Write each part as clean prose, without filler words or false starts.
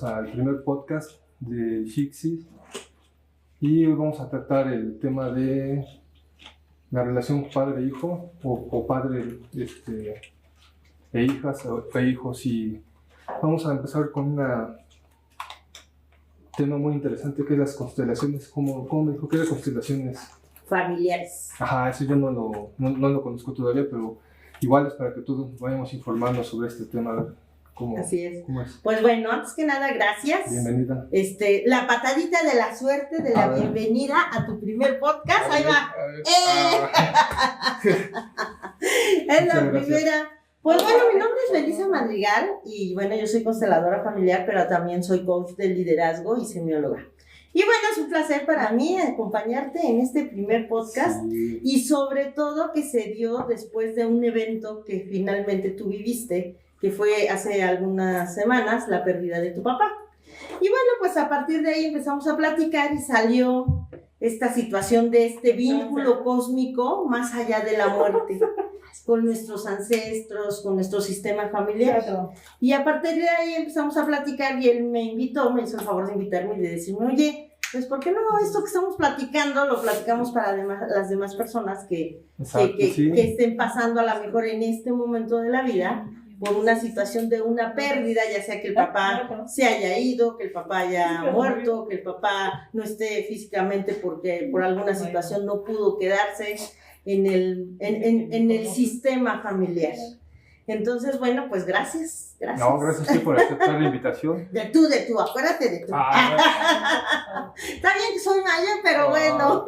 al primer podcast de Fixis y hoy vamos a tratar el tema de la relación padre-hijo o padre e hijas o hijos, y vamos a empezar con un tema muy interesante que es las constelaciones. ¿Cómo me dijo que eran constelaciones? Familiares. Ajá, eso yo no lo conozco todavía, pero igual es para que todos nos vayamos informando sobre este tema. Así es. ¿Cómo es? Pues bueno, antes que nada, gracias. Bienvenida. La patadita de la suerte, de la bienvenida a tu primer podcast. Ahí va. Es la primera. Pues bueno, mi nombre es Melissa Madrigal y bueno, yo soy consteladora familiar, pero también soy coach de liderazgo y semióloga. Y bueno, es un placer para mí acompañarte en este primer podcast, sí. Y sobre todo que se dio después de un evento que finalmente tú viviste, que fue hace algunas semanas, la pérdida de tu papá. Y bueno, pues a partir de ahí empezamos a platicar y salió esta situación de este vínculo cósmico más allá de la muerte, con nuestros ancestros, con nuestro sistema familiar. Claro. Y a partir de ahí empezamos a platicar y él me hizo el favor de invitarme y de decirme, oye, pues ¿por qué no esto que estamos platicando lo platicamos para las demás personas que estén pasando a lo mejor en este momento de la vida por una situación de una pérdida, ya sea que el papá se haya ido, que el papá haya muerto, que el papá no esté físicamente porque por alguna situación no pudo quedarse en el sistema familiar. Entonces, bueno, pues gracias. No, gracias a ti por aceptar la invitación. De tú, acuérdate de tú. Está bien que soy mayor, pero bueno.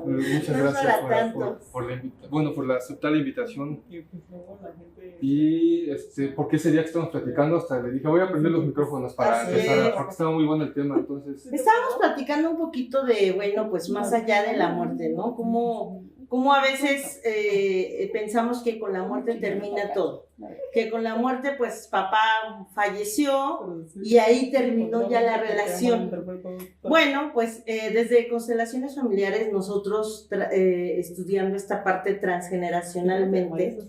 Muchas gracias por aceptar la invitación. Y porque ese día que estamos platicando, hasta le dije, voy a prender los micrófonos para empezar, porque estaba muy bueno el tema, entonces. Estábamos platicando un poquito de, bueno, pues más allá de la muerte, ¿no? Como a veces pensamos que con la muerte termina todo, que con la muerte pues papá falleció y ahí terminó ya la relación. Bueno, pues desde Constelaciones Familiares nosotros estudiando esta parte transgeneracionalmente,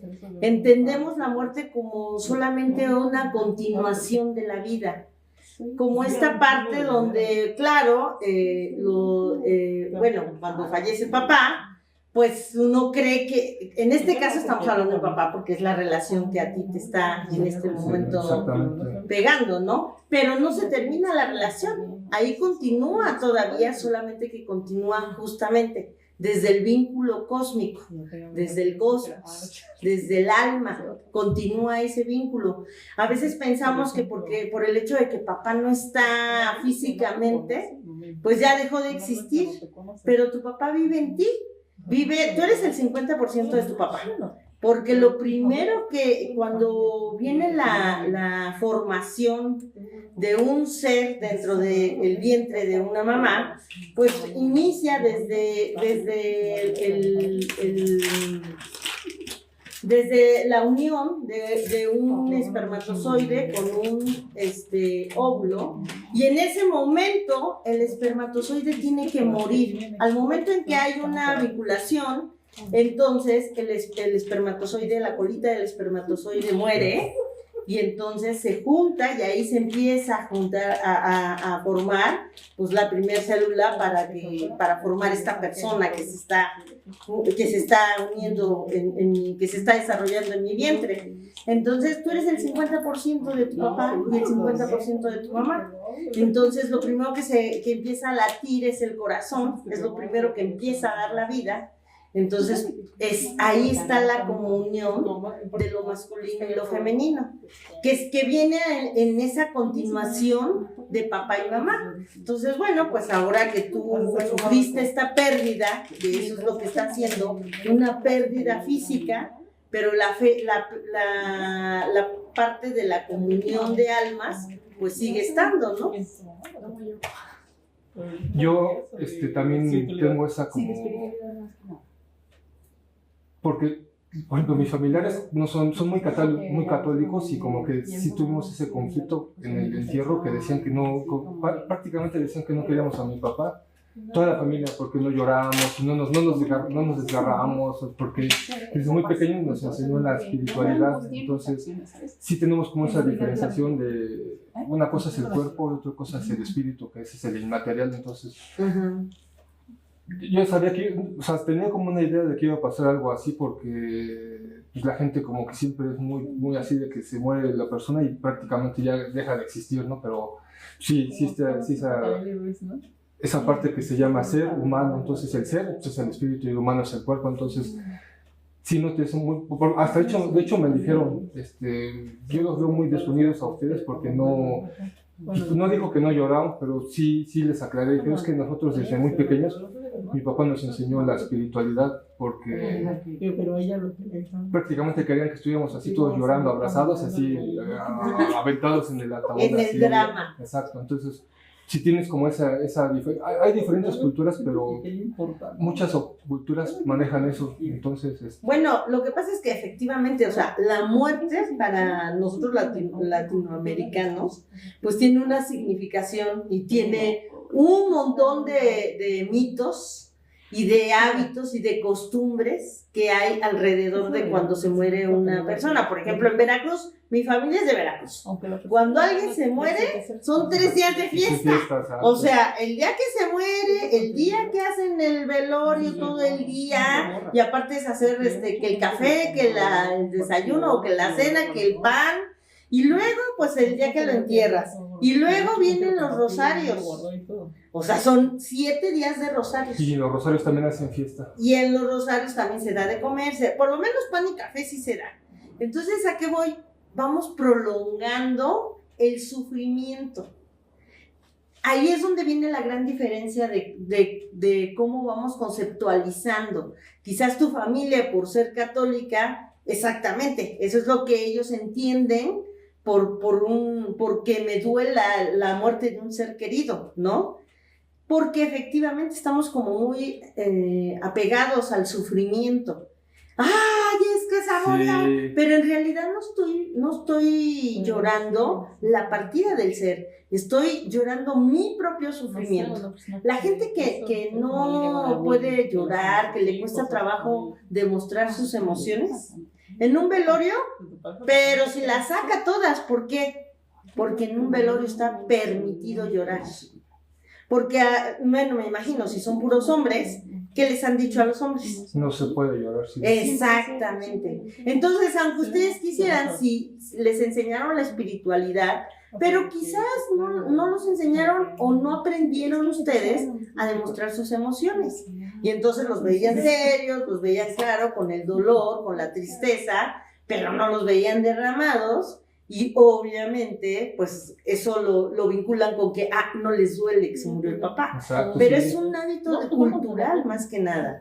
entendemos la muerte como solamente una continuación de la vida. Como esta parte donde, claro, cuando fallece papá, pues uno cree que, en este caso estamos hablando de papá porque es la relación que a ti te está en este momento pegando, ¿no? Pero no se termina la relación, ahí continúa todavía, solamente que continúa justamente desde el vínculo cósmico, desde el cosmos, desde el alma, continúa ese vínculo. A veces pensamos que por el hecho de que papá no está físicamente, pues ya dejó de existir, pero tu papá vive en ti. Tú eres el 50% de tu papá, porque lo primero que cuando viene la formación de un ser dentro del vientre de una mamá, pues inicia desde la unión de un espermatozoide con un óvulo, y en ese momento el espermatozoide tiene que morir. Al momento en que hay una vinculación, entonces el espermatozoide, la colita del espermatozoide muere, y entonces se junta y ahí se empieza a juntar, a formar pues la primera célula para formar esta persona que se está uniendo, que se está desarrollando en mi vientre. Entonces tú eres el 50% de tu papá y el 50% de tu mamá. Entonces lo primero que empieza a latir es el corazón, es lo primero que empieza a dar la vida. Entonces, ahí está la comunión de lo masculino y lo femenino, que viene en esa continuación de papá y mamá. Entonces, bueno, pues ahora que tú sufriste esta pérdida, que eso es lo que está haciendo, una pérdida física, pero la parte de la comunión de almas, pues sigue estando, ¿no? Yo también tengo esa como... Porque, por ejemplo, mis familiares son muy católicos, y como que sí tuvimos ese conflicto en el entierro, que decían que no, prácticamente decían que no queríamos a mi papá, toda la familia, porque no lloramos, no nos desgarramos, porque desde muy pequeños nos enseñó la espiritualidad. Entonces sí tenemos como esa diferenciación de una cosa es el cuerpo y otra cosa es el espíritu, que ese es el inmaterial. Entonces yo sabía que, o sea, tenía como una idea de que iba a pasar algo así, porque pues, la gente como que siempre es muy así de que se muere la persona y prácticamente ya deja de existir, ¿no? Pero sí esa parte que se llama ser humano. Entonces el ser es el espíritu y el humano es el cuerpo. Entonces sí, no te son muy, hasta de hecho me dijeron, yo los veo muy desunidos a ustedes porque no dijo que no lloramos, pero sí les aclaré. Creo que nosotros desde muy pequeños, mi papá nos enseñó la espiritualidad, porque prácticamente querían que estuviéramos así todos llorando, abrazados, así aventados en el ataúd. En el drama. Exacto. Entonces sí tienes como esa hay diferentes culturas, pero muchas culturas manejan eso. Entonces bueno, lo que pasa es que efectivamente, o sea, la muerte para nosotros latinoamericanos pues tiene una significación y tiene un montón de mitos y de hábitos y de costumbres que hay alrededor de cuando se muere una persona. Por ejemplo, en Veracruz, mi familia es de Veracruz. Cuando alguien se muere, son 3 días de fiesta. O sea, el día que se muere, el día que hacen el velorio todo el día, y aparte es hacer que el café, que el desayuno, o que la cena, que el pan, y luego pues el día que lo entierras. Y luego vienen los rosarios. O sea, son 7 días de rosarios. Y los rosarios también hacen fiesta. Y en los rosarios también se da de comerse. Por lo menos pan y café sí se da. Entonces, ¿a qué voy? Vamos prolongando el sufrimiento. Ahí es donde viene la gran diferencia de cómo vamos conceptualizando. Quizás tu familia, por ser católica, exactamente, eso es lo que ellos entienden porque me duele la muerte de un ser querido, ¿no? Porque efectivamente estamos como muy apegados al sufrimiento. ¡Ay, es que esa bola! Sí. Pero en realidad no estoy llorando la partida del ser, estoy llorando mi propio sufrimiento. La gente que no puede llorar, que le cuesta trabajo demostrar sus emociones, en un velorio, pero si las saca todas, ¿por qué? Porque en un velorio está permitido llorar. Porque, bueno, me imagino, si son puros hombres, ¿qué les han dicho a los hombres? No se puede llorar. Sí. Exactamente. Entonces, aunque ustedes quisieran, si les enseñaron la espiritualidad, pero quizás no los enseñaron o no aprendieron ustedes a demostrar sus emociones. Y entonces los veían serios, los veían claro, con el dolor, con la tristeza, pero no los veían derramados. Y obviamente, pues eso lo vinculan con que, no les duele que se murió el papá. Exacto, pero sí. Es un hábito cultural más que nada.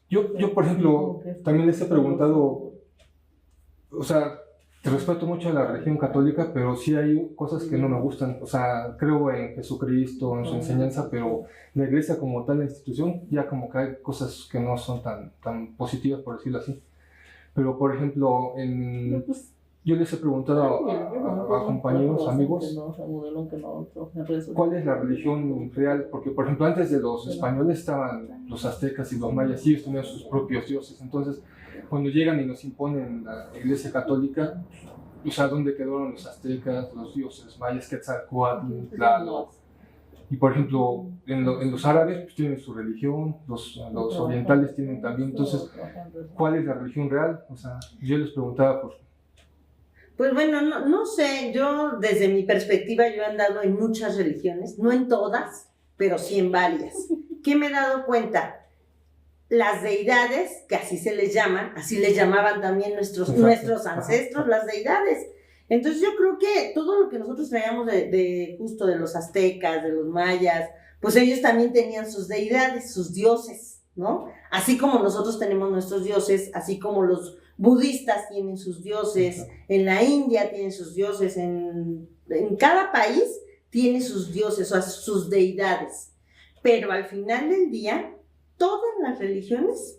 Yo, por ejemplo, también les he preguntado, o sea, te respeto mucho a la religión católica, pero sí hay cosas que no me gustan. O sea, creo en Jesucristo, en su enseñanza, pero la iglesia como tal, la institución, ya como que hay cosas que no son tan positivas, por decirlo así. Pero, por ejemplo, yo les he preguntado a compañeros, amigos, ¿cuál es la religión real? Porque, por ejemplo, antes de los españoles estaban los aztecas y los mayas, y ellos tenían sus propios dioses. Entonces, cuando llegan y nos imponen la iglesia católica, o sea, ¿dónde quedaron los aztecas, los dioses mayas, Quetzalcóatl, Tlaloc? Y, por ejemplo, en los árabes pues, tienen su religión, los orientales tienen también. Entonces, ¿cuál es la religión real? O sea, yo les preguntaba por... Pues bueno, no sé, yo desde mi perspectiva yo he andado en muchas religiones, no en todas, pero sí en varias. ¿Qué me he dado cuenta? Las deidades, que así se les llaman, así les llamaban también nuestros ancestros, las deidades. Entonces yo creo que todo lo que nosotros traíamos justo de los aztecas, de los mayas, pues ellos también tenían sus deidades, sus dioses, ¿no? Así como nosotros tenemos nuestros dioses, así como los budistas tienen sus dioses, en la India tienen sus dioses, en cada país tiene sus dioses, o sea, sus deidades. Pero al final del día, todas las religiones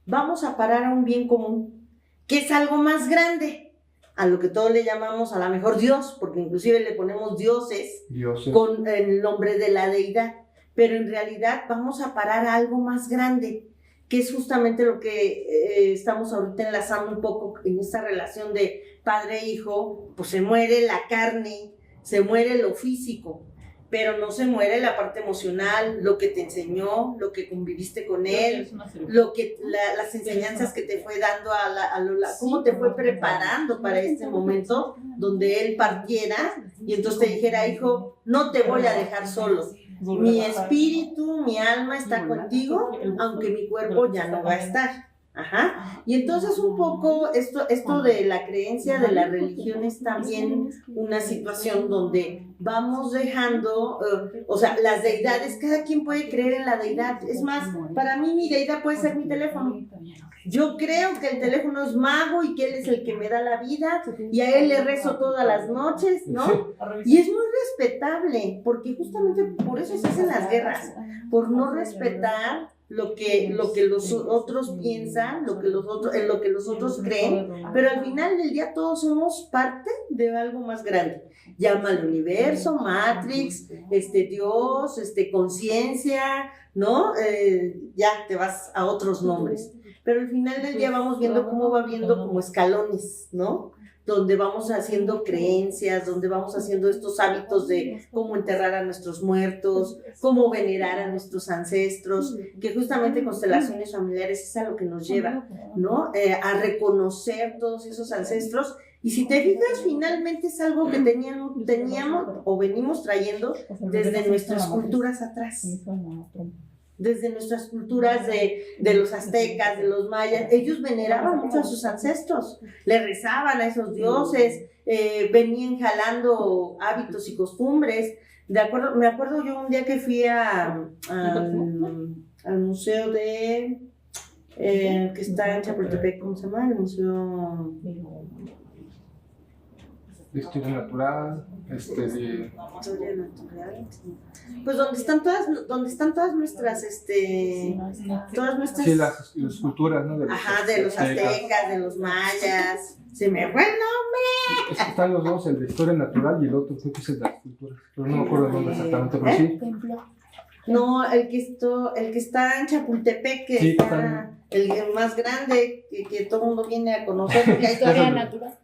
vamos a parar a un bien común, que es algo más grande, a lo que todos le llamamos a lo mejor Dios, porque inclusive le ponemos dioses. Con el nombre de la deidad. pero en realidad vamos a parar a algo más grande, que es justamente lo que estamos ahorita enlazando un poco en esta relación de padre-hijo. Pues se muere la carne, se muere lo físico, pero no se muere la parte emocional, lo que te enseñó, lo que conviviste con él, lo que las enseñanzas que te fue dando cómo te fue preparando para este momento donde él partiera y entonces te dijera, hijo, no te voy a dejar solo. Mi espíritu, mi alma está contigo, aunque mi cuerpo ya no va a estar. Ajá. Y entonces un poco esto de la creencia de la religión es también una situación donde vamos dejando, o sea, las deidades, cada quien puede creer en la deidad. Es más, para mí mi deidad puede ser mi teléfono. Yo creo que el teléfono es mago y que él es el que me da la vida y a él le rezo todas las noches, ¿no? Y es muy respetable, porque justamente por eso se hacen las guerras, por no respetar lo que los otros piensan, en lo que los otros creen, pero al final del día todos somos parte de algo más grande. Llama al universo, Matrix, Dios, conciencia, ¿no? Ya te vas a otros nombres. Pero al final del día vamos viendo cómo va viendo como escalones, ¿no? Donde vamos haciendo creencias, donde vamos haciendo estos hábitos de cómo enterrar a nuestros muertos, cómo venerar a nuestros ancestros, que justamente constelaciones familiares es a lo que nos lleva, ¿no? A reconocer todos esos ancestros. Y si te fijas, finalmente es algo que teníamos o venimos trayendo desde nuestras culturas atrás. Desde nuestras culturas de los aztecas, de los mayas, ellos veneraban mucho a sus ancestros, le rezaban a esos dioses, venían jalando hábitos y costumbres. Me acuerdo yo un día que fui al museo que está en Chapultepec, ¿cómo se llama? El museo de historia natural, historia natural, pues donde están todas nuestras sí, las culturas, ¿no? De los aztecas, de los mayas. Se me fue el nombre. Es que están los dos, el de historia natural y el otro creo que es el de las culturas, pero no me acuerdo el nombre exactamente, pero sí. No, el que está en Chapultepec, que sí, está el más grande, que todo el mundo viene a conocer, porque hay historia natural.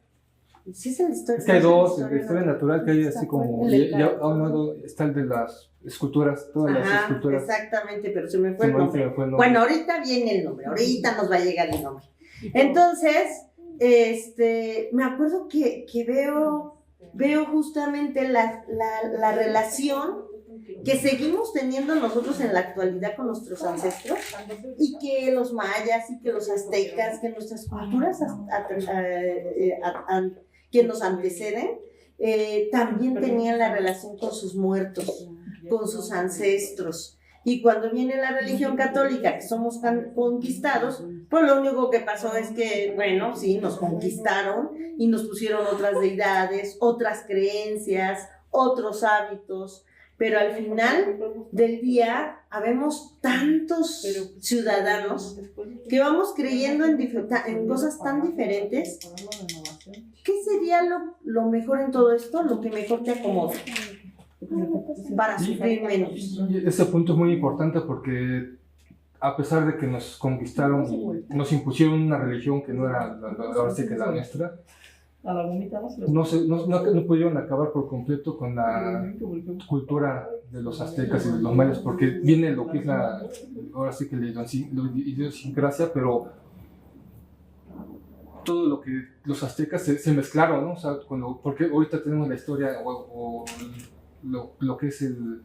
Sí, es el de historia. Es que hay dos, el de historia natural que hay así como, ya a un lado está el de las esculturas, todas las esculturas. Exactamente, pero se me fue el nombre. Bueno, ahorita viene el nombre, ahorita nos va a llegar el nombre. Entonces, me acuerdo que veo justamente la relación que seguimos teniendo nosotros en la actualidad con nuestros ancestros, y que los mayas y que los aztecas, que nuestras culturas que nos anteceden, también tenían la relación con sus muertos, con sus ancestros. Y cuando viene la religión católica, que somos tan conquistados, pues lo único que pasó es que, bueno, sí, nos conquistaron y nos pusieron otras deidades, otras creencias, otros hábitos. Pero al final del día, habemos tantos ciudadanos que vamos creyendo en cosas tan diferentes. ¿Qué sería lo mejor en todo esto? Lo que mejor te acomoda para sufrir menos. Ese punto es muy importante porque a pesar de que nos conquistaron, nos impusieron una religión que no era ahora sí que la nuestra, no pudieron acabar por completo con la cultura de los aztecas y de los mayas, porque viene lo que es ahora sí que la idiosincrasia, pero todo lo que los aztecas se mezclaron, ¿no? O sea, porque ahorita tenemos la historia o lo que es el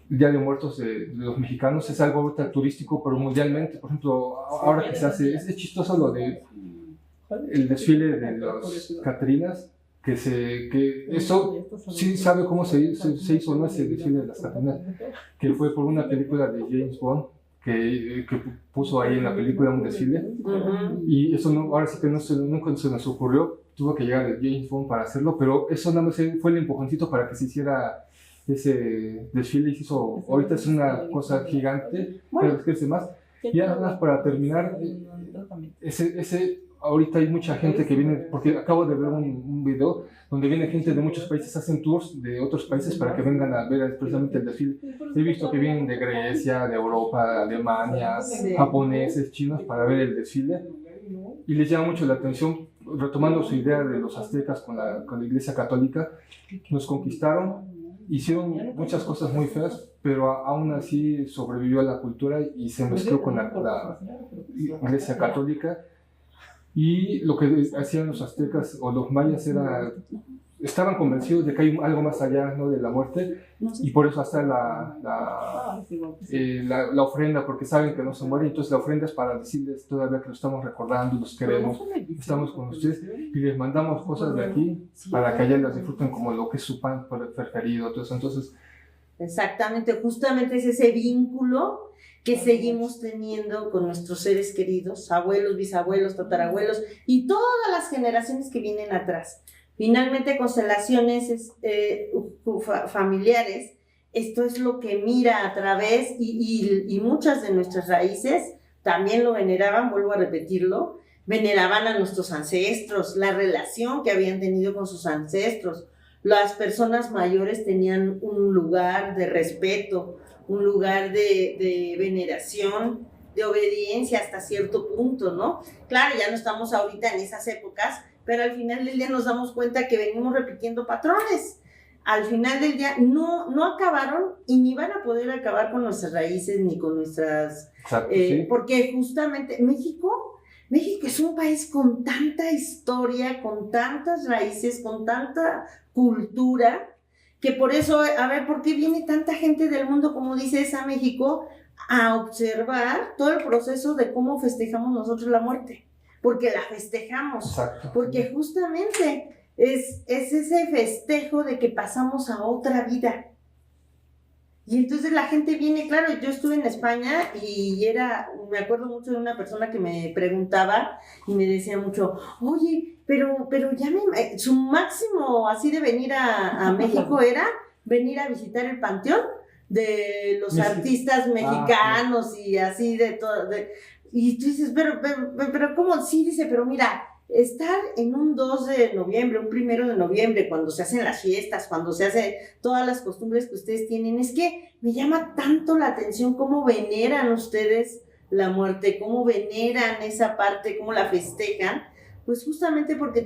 Día de Muertos de los mexicanos, es algo ahorita turístico, pero mundialmente, por ejemplo, ahora que se hace, es chistoso lo de el desfile de las Catrinas, que eso sí sabe cómo se hizo, ¿no? Ese desfile de las Catrinas, que fue por una película de James Bond, que puso ahí en la película un desfile, y eso ahora sí que nunca se nos ocurrió, tuvo que llegar el James Bond para hacerlo, pero eso nada más fue el empujoncito para que se hiciera ese desfile, y se hizo, ahorita es una cosa gigante, pero es que más. Y además, para terminar, ahorita hay mucha gente que viene, porque acabo de ver un video donde viene gente de muchos países, hacen tours de otros países para que vengan a ver precisamente el desfile. He visto que vienen de Grecia, de Europa, Alemania, japoneses, chinos para ver el desfile y les llama mucho la atención, retomando su idea de los aztecas con la Iglesia Católica. Nos conquistaron, hicieron muchas cosas muy feas, pero aún así sobrevivió a la cultura y se mezcló con la Iglesia Católica. Y lo que hacían los aztecas o los mayas era, estaban convencidos de que hay algo más allá, ¿no?, de la muerte, y por eso hasta la ofrenda, porque saben que no se muere. Entonces la ofrenda es para decirles todavía que los estamos recordando, los queremos, estamos con ustedes, y les mandamos cosas de aquí para que allá las disfruten como lo que es su pan preferido. Entonces exactamente, justamente es ese vínculo que seguimos teniendo con nuestros seres queridos, abuelos, bisabuelos, tatarabuelos y todas las generaciones que vienen atrás. Finalmente, constelaciones familiares, esto es lo que mira a través y muchas de nuestras raíces también lo veneraban, vuelvo a repetirlo, veneraban a nuestros ancestros, la relación que habían tenido con sus ancestros. Las personas mayores tenían un lugar de respeto, un lugar de veneración, de obediencia hasta cierto punto, ¿no? Claro, ya no estamos ahorita en esas épocas, pero al final del día nos damos cuenta que venimos repitiendo patrones. Al final del día no acabaron y ni van a poder acabar con nuestras raíces ni con nuestras... Exacto, sí. Porque justamente México es un país con tanta historia, con tantas raíces, con tanta cultura, que por eso, a ver, ¿por qué viene tanta gente del mundo, como dices, a México a observar todo el proceso de cómo festejamos nosotros la muerte? Porque la festejamos. Exacto. Porque justamente es ese festejo de que pasamos a otra vida. Y entonces la gente viene, claro, yo estuve en España y me acuerdo mucho de una persona que me preguntaba y me decía mucho, oye, pero ya su máximo así de venir a México era venir a visitar el panteón de los artistas mexicanos y así de todo. Y tú dices, pero ¿cómo? Sí, dice, pero mira, estar en un 2 de noviembre, un 1 de noviembre, cuando se hacen las fiestas, cuando se hacen todas las costumbres que ustedes tienen, es que me llama tanto la atención cómo veneran ustedes la muerte, cómo veneran esa parte, cómo la festejan, pues justamente porque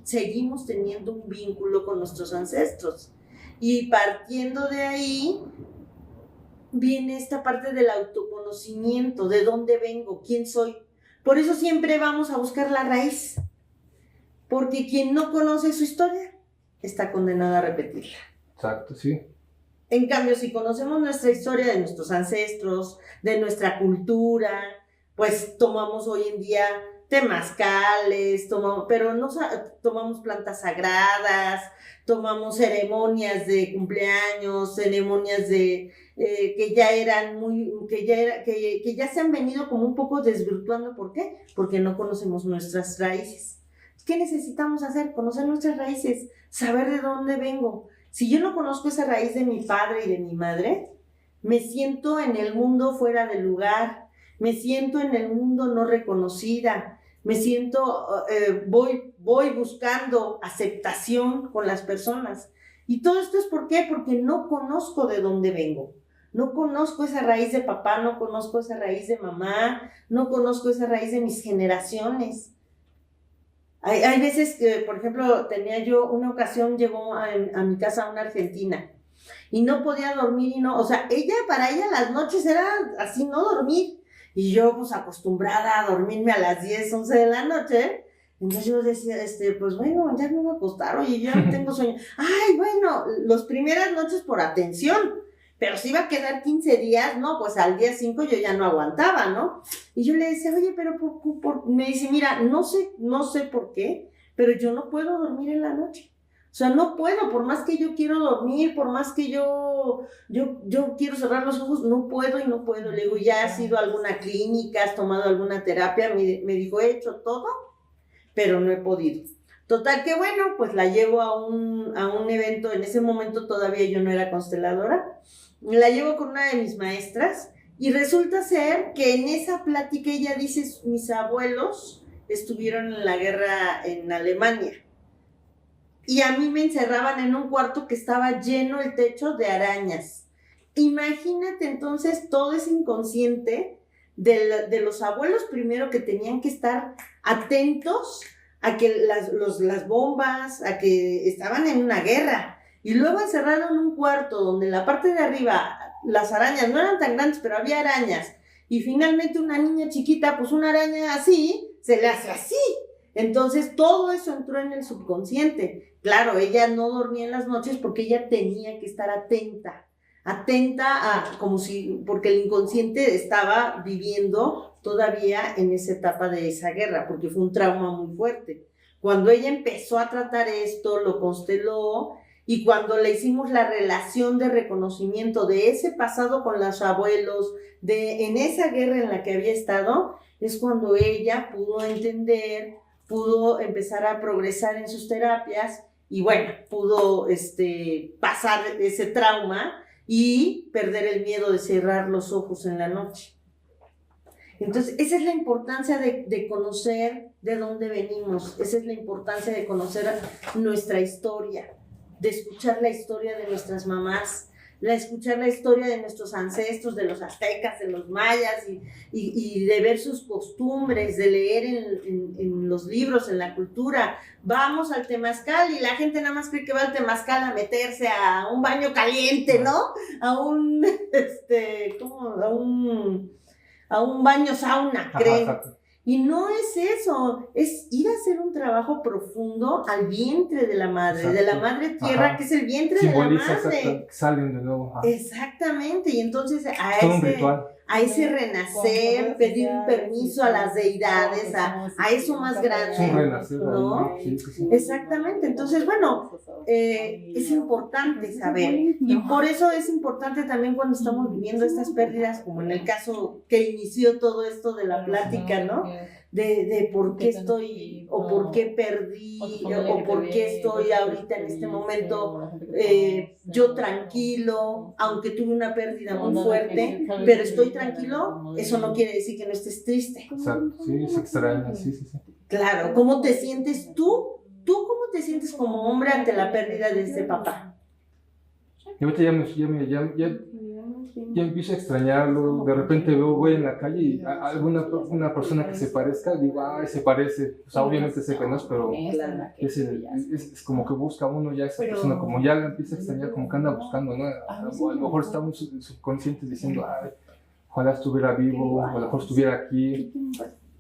seguimos teniendo un vínculo con nuestros ancestros. Y partiendo de ahí, viene esta parte del autoconocimiento, de dónde vengo, quién soy. Por eso siempre vamos a buscar la raíz, porque quien no conoce su historia está condenado a repetirla. Exacto, sí. En cambio, si conocemos nuestra historia de nuestros ancestros, de nuestra cultura, pues tomamos hoy en día temazcales, tomamos plantas sagradas, tomamos ceremonias de cumpleaños, ceremonias de que ya se han venido como un poco desvirtuando. ¿Por qué? Porque no conocemos nuestras raíces. ¿Qué necesitamos hacer? Conocer nuestras raíces, saber de dónde vengo. Si yo no conozco esa raíz de mi padre y de mi madre, me siento en el mundo fuera de lugar, me siento en el mundo no reconocida, me siento, voy buscando aceptación con las personas. Y todo esto es ¿por qué? Porque no conozco de dónde vengo. No conozco esa raíz de papá, no conozco esa raíz de mamá, no conozco esa raíz de mis generaciones. Hay veces que, por ejemplo, una ocasión llegó a mi casa una argentina y no podía dormir para ella las noches era así, no dormir. Y yo, pues, acostumbrada a dormirme a las 10, 11 de la noche, entonces yo decía, pues bueno, ya me voy a acostar, oye, ya no tengo sueño. Ay, bueno, las primeras noches por atención, pero si iba a quedar 15 días, no, pues al día 5 yo ya no aguantaba, ¿no? Y yo le decía, oye, pero me dice, mira, no sé por qué, pero yo no puedo dormir en la noche. O sea, no puedo, por más que yo quiero dormir, por más que yo quiero cerrar los ojos, no puedo. Le digo, ¿ya has ido a alguna clínica, has tomado alguna terapia? Me dijo, he hecho todo, pero no he podido. Total que bueno, pues la llevo a un evento. En ese momento todavía yo no era consteladora. La llevo con una de mis maestras y resulta ser que en esa plática ella dice, mis abuelos estuvieron en la guerra en Alemania. Y a mí me encerraban en un cuarto que estaba lleno el techo de arañas. Imagínate entonces todo ese inconsciente de los abuelos primero, que tenían que estar atentos a que las bombas, a que estaban en una guerra, y luego encerraron en un cuarto donde en la parte de arriba las arañas no eran tan grandes, pero había arañas, y finalmente una niña chiquita, pues una araña así, se le hace así. Entonces todo eso entró en el subconsciente. Claro, ella no dormía en las noches porque ella tenía que estar atenta a, porque el inconsciente estaba viviendo todavía en esa etapa de esa guerra, porque fue un trauma muy fuerte. Cuando ella empezó a tratar esto, lo consteló, y cuando le hicimos la relación de reconocimiento de ese pasado con los abuelos, en esa guerra en la que había estado, es cuando ella pudo entender, pudo empezar a progresar en sus terapias, y bueno, pudo pasar ese trauma y perder el miedo de cerrar los ojos en la noche. Entonces, esa es la importancia de conocer de dónde venimos, esa es la importancia de conocer nuestra historia, de escuchar la historia de nuestras mamás, escuchar la historia de nuestros ancestros, de los aztecas, de los mayas, y de ver sus costumbres, de leer en los libros, en la cultura. Vamos al temazcal y la gente nada más cree que va al temazcal a meterse a un baño caliente, ¿no? A un baño sauna, creen. Y no es eso, es ir a hacer un trabajo profundo al vientre de la madre, exacto, de la madre tierra, ajá, que es el vientre simboliza, de la madre. Salen de nuevo. Ajá. Exactamente, y entonces a ese renacer, pedir un permiso a las deidades, a eso más grande, un renacer, ¿no? Sí, sí, sí. Exactamente, entonces bueno, es importante saber, y por eso es importante también cuando estamos viviendo estas pérdidas, como en el caso que inició todo esto de la plática, ¿no? De por qué estoy, o por qué perdí, o por qué estoy ahorita en este momento yo tranquilo, aunque tuve una pérdida muy fuerte, pero estoy tranquilo, eso no quiere decir que no estés triste. Exacto, sí, es extraño, sí. Claro, ¿cómo te sientes tú? ¿Tú cómo te sientes como hombre ante la pérdida de este papá? Y ahorita ya empiezo a extrañarlo. De repente voy en la calle y una persona que se parezca, digo, se parece. O sea, obviamente sé que no es, pero es como que busca uno ya esa persona, como ya la empieza a extrañar, como que anda buscando, ¿no? O a lo mejor está un subconsciente diciendo, ojalá estuviera vivo, o a lo mejor estuviera aquí.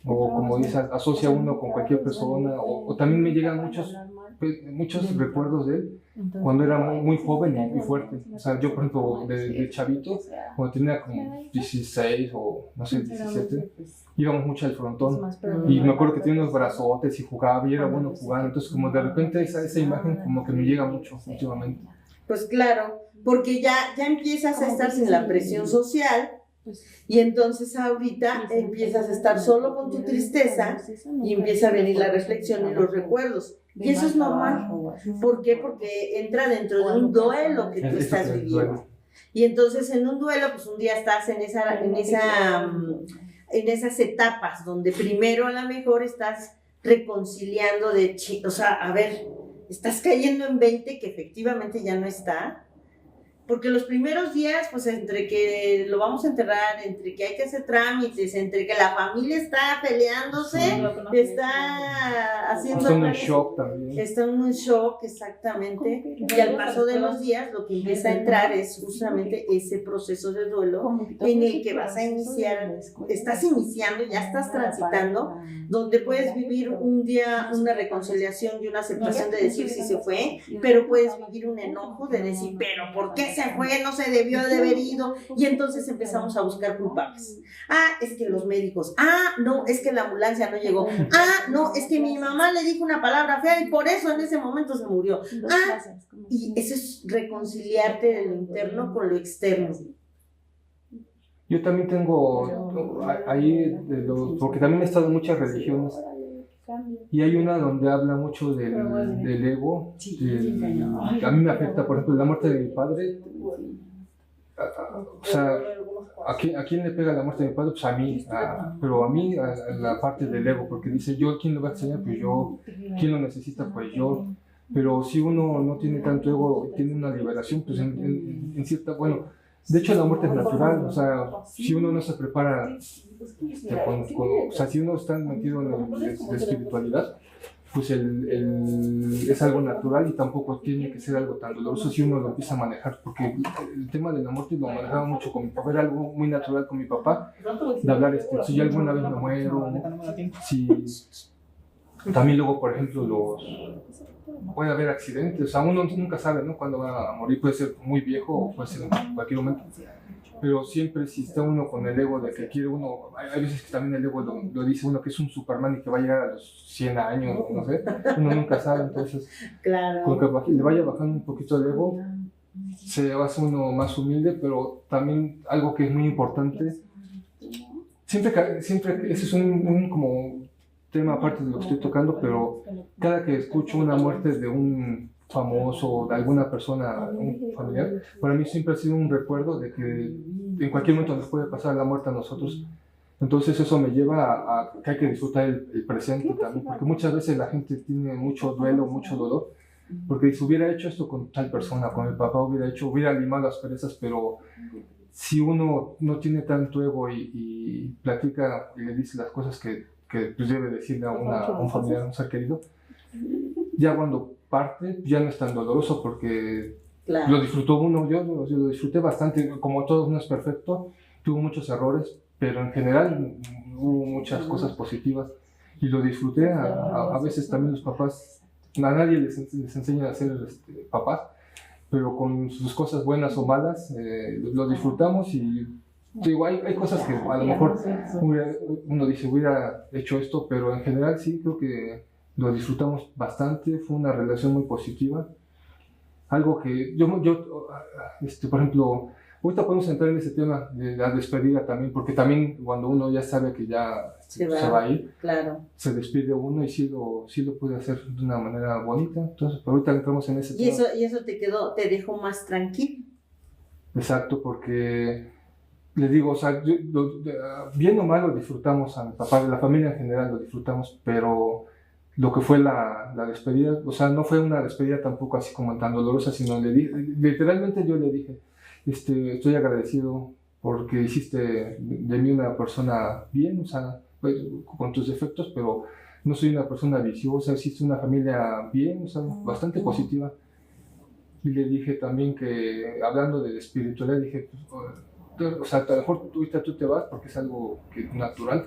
O como dice, asocia uno con cualquier persona, o también me llegan muchos recuerdos de él cuando era muy joven y fuerte. O sea, yo, por ejemplo, de chavito, cuando tenía como 16 o no sé, 17, íbamos mucho al frontón, y me acuerdo que tenía unos brazotes y jugaba, y era bueno jugando. Entonces, como de repente esa imagen como que me llega mucho últimamente. Pues claro, porque ya empiezas a estar sin la presión social. Y entonces ahorita empiezas a estar solo con tu tristeza y empieza a venir la reflexión y los recuerdos. Y eso es normal. ¿Por qué? Porque entra dentro de un duelo que tú estás viviendo. Y entonces en un duelo, pues un día estás en esas etapas donde primero a lo mejor estás reconciliando o sea, a ver, estás cayendo en 20 que efectivamente ya no está. Porque los primeros días, pues entre que lo vamos a enterrar, entre que hay que hacer trámites, entre que la familia está peleándose, está haciendo... Está en un shock también. Está en un shock, exactamente. Y al paso de los días, lo que empieza a entrar es justamente ese proceso de duelo en el que vas a iniciar, estás iniciando, ya estás transitando, donde puedes vivir un día una reconciliación y una aceptación de decir sí se fue, pero puedes vivir un enojo de decir, pero ¿por qué se fue? No se debió de haber ido. Y entonces empezamos a buscar culpables. Es que los médicos, no, es que la ambulancia no llegó, no, es que mi mamá le dijo una palabra fea y por eso en ese momento se murió. Y eso es reconciliarte de lo interno con lo externo. Yo también tengo ahí, porque también he estado en muchas religiones, y hay una donde habla mucho del ego. A mí me afecta, por ejemplo, la muerte de mi padre. O sea, ¿a quién le pega la muerte de mi padre? Pues a mí, pero a mí, a la parte del ego, porque dice, yo, ¿quién lo va a enseñar? Pues yo, ¿quién lo necesita? Pues yo. Pero si uno no tiene tanto ego, tiene una liberación, pues en cierta, bueno, de hecho la muerte es natural, o sea, si uno no se prepara, o sea, si uno está metido en la espiritualidad, pues es algo natural y tampoco tiene que ser algo tan doloroso si uno lo empieza a manejar, porque el tema de la muerte lo manejaba mucho con mi papá, era algo muy natural con mi papá, de hablar, si yo alguna vez me muero, si también luego, por ejemplo, puede haber accidentes, o sea, uno nunca sabe, ¿no?, cuándo va a morir, puede ser muy viejo o puede ser en cualquier momento. Pero siempre si está uno con el ego de que quiere uno, hay veces que también el ego lo dice uno que es un Superman y que va a llegar a los 100 años, no sé, uno nunca sabe, entonces claro, con que le vaya bajando un poquito el ego, se hace uno más humilde, pero también algo que es muy importante, siempre ese es un como tema aparte de lo que estoy tocando, pero cada que escucho una muerte de un famoso, de alguna persona, un familiar, para mí siempre ha sido un recuerdo de que en cualquier momento nos puede pasar la muerte a nosotros. Entonces eso me lleva a que hay que disfrutar el presente también, porque muchas veces la gente tiene mucho duelo, mucho dolor, porque si hubiera hecho esto con tal persona, con el papá hubiera limado las perezas, pero si uno no tiene tanto ego y platica y le dice las cosas que pues debe decirle a un familiar, a un ser querido, ya cuando parte ya no es tan doloroso porque claro, lo disfrutó uno, yo lo disfruté bastante, como todo no es perfecto, tuvo muchos errores, pero en general hubo muchas cosas positivas y lo disfruté. A veces también los papás, a nadie les enseña a ser papás, pero con sus cosas buenas o malas lo disfrutamos y digo, hay cosas que a lo mejor uno dice hubiera hecho esto, pero en general sí creo que lo disfrutamos bastante, fue una relación muy positiva. Algo que yo por ejemplo, ahorita podemos entrar en ese tema de la despedida también, porque también cuando uno ya sabe que ya se va a ir, claro, se despide uno y sí lo puede hacer de una manera bonita. Entonces, ahorita entramos en ese tema. Y eso te dejó más tranquilo. Exacto, porque le digo, o sea, bien o mal lo disfrutamos a mi papá, de la familia en general lo disfrutamos, pero lo que fue la despedida, o sea, no fue una despedida tampoco así como tan dolorosa, sino literalmente yo le dije, estoy agradecido porque hiciste de mí una persona bien, o sea, con tus defectos, pero no soy una persona viciosa, hiciste una familia bien, o sea, bastante positiva. Y le dije también que, hablando de espiritualidad, dije, o sea, a lo mejor ahorita tú te vas porque es algo natural.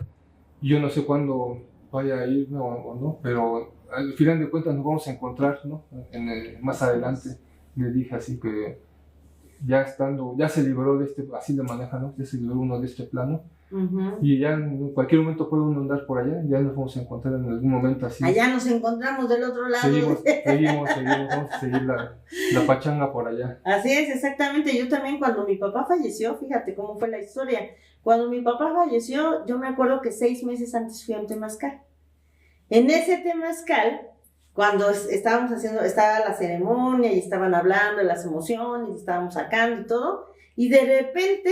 Yo no sé cuándo vaya a ir o no, pero al final de cuentas nos vamos a encontrar, ¿no? Más adelante. Le dije así que ya se libró de así le maneja, ¿no? Ya se libró uno de este plano. Y ya en cualquier momento puede uno andar por allá, ya nos vamos a encontrar en algún momento así. Allá nos encontramos del otro lado. Seguimos, vamos a seguir la pachanga por allá. Así es, exactamente. Yo también cuando mi papá falleció, fíjate cómo fue la historia. Cuando mi papá falleció, yo me acuerdo que 6 meses antes fui a un temazcal. En ese temazcal, cuando estaba la ceremonia y estaban hablando de las emociones, y estábamos sacando y todo, y de repente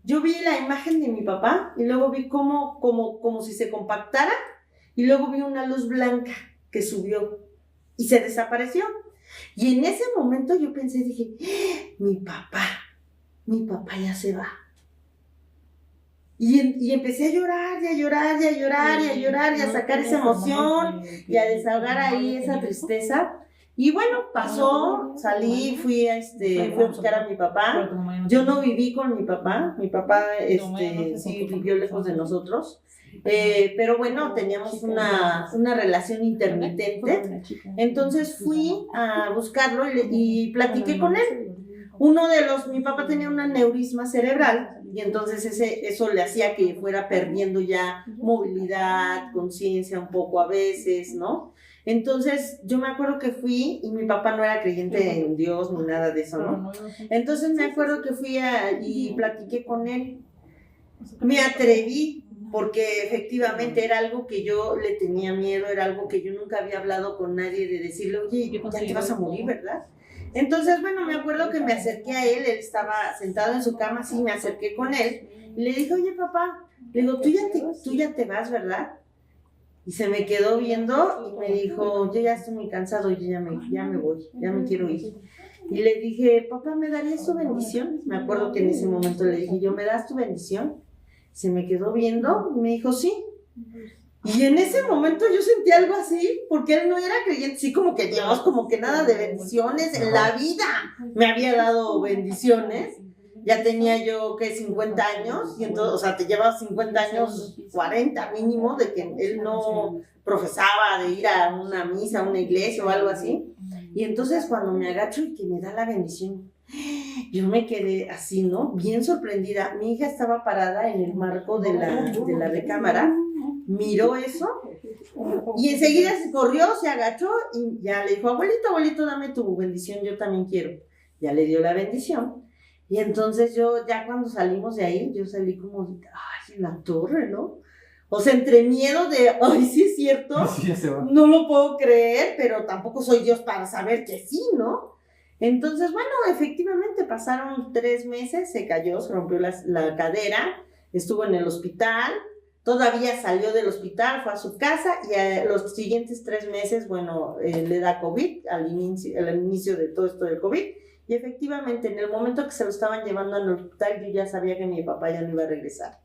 yo vi la imagen de mi papá y luego vi como si se compactara y luego vi una luz blanca que subió y se desapareció. Y en ese momento yo pensé, dije, mi papá ya se va. Y empecé a llorar, y a llorar, y a llorar, y a llorar, y a sacar esa emoción, y a desahogar ahí esa tristeza. Y bueno, pasó, salí, fui a buscar a mi papá. Yo no viví con mi papá sí vivió lejos de nosotros. Pero bueno, teníamos una relación intermitente. Entonces fui a buscarlo y platiqué con él. Mi papá tenía un aneurisma cerebral y entonces eso le hacía que fuera perdiendo ya movilidad, conciencia un poco a veces, ¿no? Entonces yo me acuerdo que fui y mi papá no era creyente en Dios ni nada de eso, ¿no? Entonces me acuerdo que fui y platiqué con él. Me atreví porque efectivamente era algo que yo le tenía miedo, era algo que yo nunca había hablado con nadie de decirle, oye, ya te vas a morir, ¿verdad? Entonces, bueno, me acuerdo que me acerqué a él estaba sentado en su cama, así me acerqué con él, y le dije, oye papá, le digo, tú ya te vas, ¿verdad? Y se me quedó viendo y me dijo, yo ya estoy muy cansado, yo ya me voy, ya me quiero ir. Y le dije, papá, ¿me darías tu bendición? Me acuerdo que en ese momento le dije, ¿me das tu bendición? Se me quedó viendo y me dijo, sí. Y en ese momento yo sentí algo así, porque él no era creyente, sí, como que Dios, como que nada de bendiciones, en la vida me había dado bendiciones. Ya tenía yo, 50 años, y entonces, o sea, te llevaba 50 años, 40 mínimo, de que él no profesaba de ir a una misa, a una iglesia o algo así. Y entonces cuando me agacho y que me da la bendición, yo me quedé así, ¿no? Bien sorprendida. Mi hija estaba parada en el marco de la recámara, miró eso, y enseguida se corrió, se agachó y ya le dijo, abuelito, dame tu bendición, yo también quiero. Ya le dio la bendición. Y entonces yo, ya cuando salimos de ahí, yo salí como, ay, en la torre, ¿no? O sea, entre miedo de, ay, sí es cierto, Sí, ya se va. no lo puedo creer, pero tampoco soy Dios para saber que sí, ¿no? Entonces, bueno, efectivamente pasaron 3 meses, se cayó, se rompió la cadera, estuvo en el hospital, todavía salió del hospital, fue a su casa y a los siguientes 3 meses, bueno, le da COVID, al inicio de todo esto del COVID. Y efectivamente, en el momento que se lo estaban llevando al hospital, yo ya sabía que mi papá ya no iba a regresar.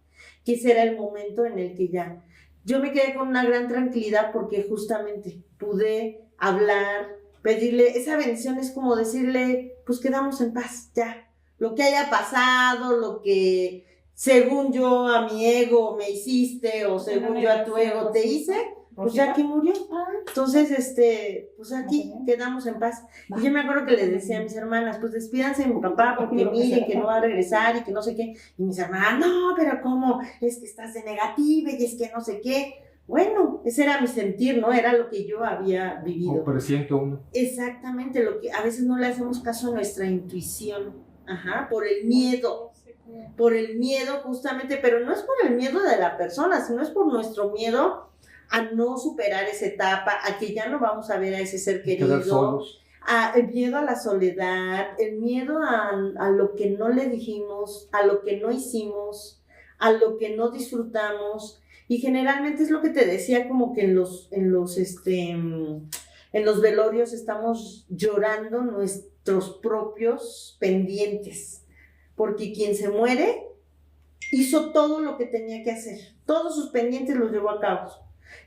Que ese era el momento en el que ya... Yo me quedé con una gran tranquilidad porque justamente pude hablar, pedirle... Esa bendición es como decirle, pues quedamos en paz, ya. Lo que haya pasado, lo que según yo a mi ego me hiciste o según yo a tu ego te hice... Pues ya aquí murió. Entonces, pues aquí quedamos en paz. Y yo me acuerdo que les decía a mis hermanas, pues despídanse de mi papá porque miren que no va a regresar y que no sé qué. Y mis hermanas, no, pero ¿cómo? Es que estás de negativa y es que no sé qué. Bueno, ese era mi sentir, ¿no? Era lo que yo había vivido. Pero siento uno. Exactamente, lo que a veces no le hacemos caso a nuestra intuición. Ajá, por el miedo. Por el miedo justamente, pero no es por el miedo de la persona, sino es por nuestro miedo a no superar esa etapa, a que ya no vamos a ver a ese ser querido, el miedo a la soledad, el miedo a lo que no le dijimos, a lo que no hicimos, a lo que no disfrutamos, y generalmente es lo que te decía, como que en los velorios estamos llorando nuestros propios pendientes, porque quien se muere hizo todo lo que tenía que hacer, todos sus pendientes los llevó a cabo.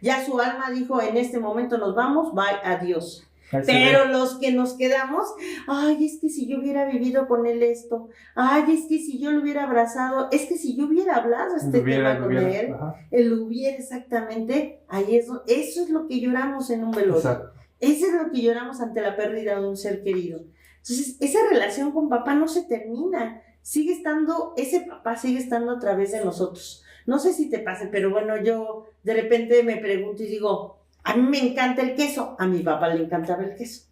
Ya su alma dijo, en este momento nos vamos, bye, adiós. Pero los que nos quedamos, ay, es que si yo hubiera vivido con él esto, ay, es que si yo lo hubiera abrazado, es que si yo hubiera hablado tema con él, él hubiera exactamente, eso es lo que lloramos en un velorio. Exacto. Eso es lo que lloramos ante la pérdida de un ser querido. Entonces, esa relación con papá no se termina, ese papá sigue estando a través de nosotros. No sé si te pase, pero bueno, yo de repente me pregunto y digo, a mí me encanta el queso, a mi papá le encantaba el queso.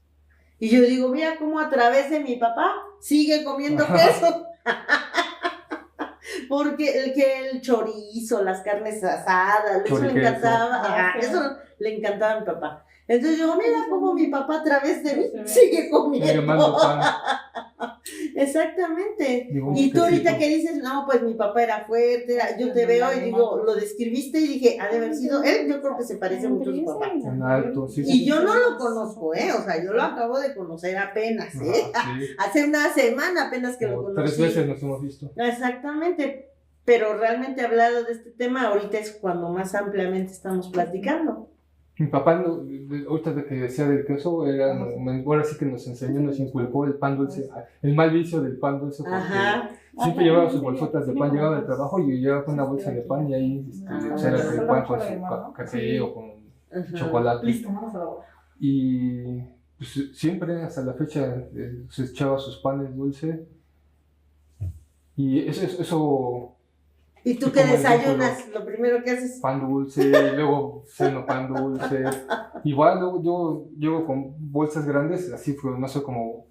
Y yo digo, mira cómo a través de mi papá sigue comiendo queso. Porque el chorizo, las carnes asadas, eso le encantaba, eso le encantaba a mi papá. Entonces yo, mira cómo mi papá a través de mí sigue comiendo. Exactamente. Y tú ahorita que dices, no, pues mi papá era fuerte, yo te veo y digo, lo describiste y dije, ha de haber sido él, yo creo que se parece mucho a su papá. Alto, sí, y yo no lo conozco, o sea, yo lo acabo de conocer apenas, sí. Hace una semana apenas que lo conocí. 3 veces nos hemos visto. Exactamente, pero realmente hablado de este tema, ahorita es cuando más ampliamente estamos platicando. Mi papá, ahorita de que decía del queso, ahora sí que nos enseñó, nos inculcó el pan dulce, el mal vicio del pan dulce, porque siempre llevaba sus bolsotas de pan, llegaba del trabajo y llevaba con una bolsa de pan y ahí era el pan con su café o con chocolate. Y pues, siempre, hasta la fecha, se echaba sus panes dulces y eso ¿Y tú qué desayunas? Lo primero que haces. Pan dulce, luego ceno pan dulce. Igual luego yo llevo con bolsas grandes, así fue, no sé, como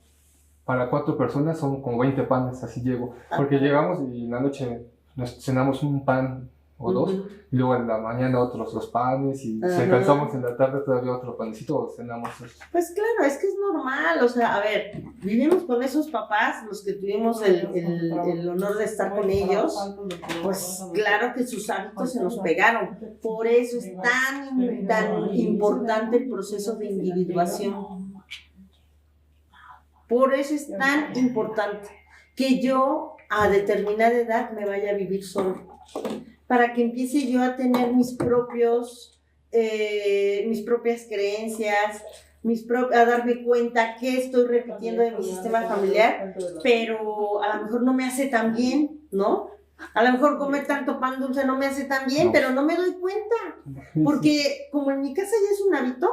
para 4 personas son como 20 panes, así llego. Porque llegamos y en la noche nos cenamos un pan o dos, y luego en la mañana otros 2 panes, y si alcanzamos en la tarde todavía otro panecito, o cenamos eso. Pues claro, es que es normal, o sea, a ver, vivimos con esos papás, los que tuvimos el honor de estar con ellos, pues claro que sus hábitos se nos pegaron. Por eso es tan importante el proceso de individuación. Por eso es tan importante que yo a determinada edad me vaya a vivir solo, para que empiece yo a tener mis propias creencias, a darme cuenta qué estoy repitiendo de mi sistema familiar, pero a lo mejor no me hace tan bien, ¿no? A lo mejor comer tanto pan dulce no me hace tan bien, pero no me doy cuenta, porque como en mi casa ya es un hábito,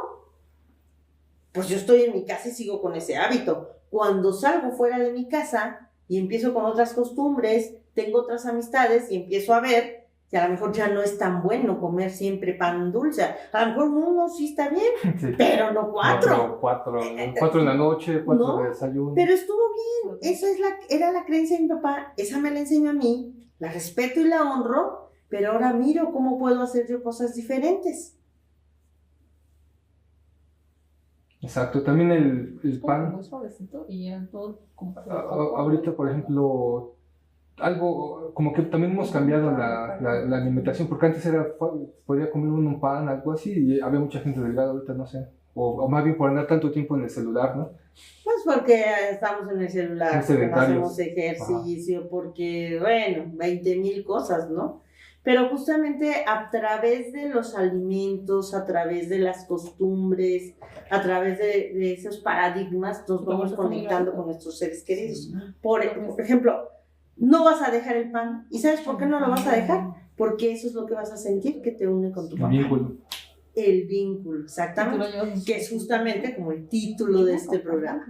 pues yo estoy en mi casa y sigo con ese hábito. Cuando salgo fuera de mi casa y empiezo con otras costumbres, tengo otras amistades y empiezo a ver que a lo mejor ya no es tan bueno comer siempre pan dulce. A lo mejor uno sí está bien, sí, pero no 4. 4 en la noche, 4 ¿no? De desayuno. Pero estuvo bien, eso era la creencia de mi papá, esa me la enseñó a mí, la respeto y la honro, pero ahora miro cómo puedo hacer yo cosas diferentes. Exacto, también el pan. Muy suavecito y ya todo ahorita, por ejemplo, algo como que también hemos cambiado la alimentación, porque antes podía comer un pan, algo así, y había mucha gente delgada, ahorita no sé. O más bien por andar tanto tiempo en el celular, ¿no? Pues porque estamos en el celular, porque no hacemos ejercicio, porque, bueno, 20,000 cosas, ¿no? Pero justamente a través de los alimentos, a través de las costumbres, a través de esos paradigmas, nos vamos conectando con nuestros seres queridos. Por ejemplo, no vas a dejar el pan. ¿Y sabes por qué no lo vas a dejar? Porque eso es lo que vas a sentir que te une con tu papá. El vínculo, exactamente, que es justamente como el título de este programa.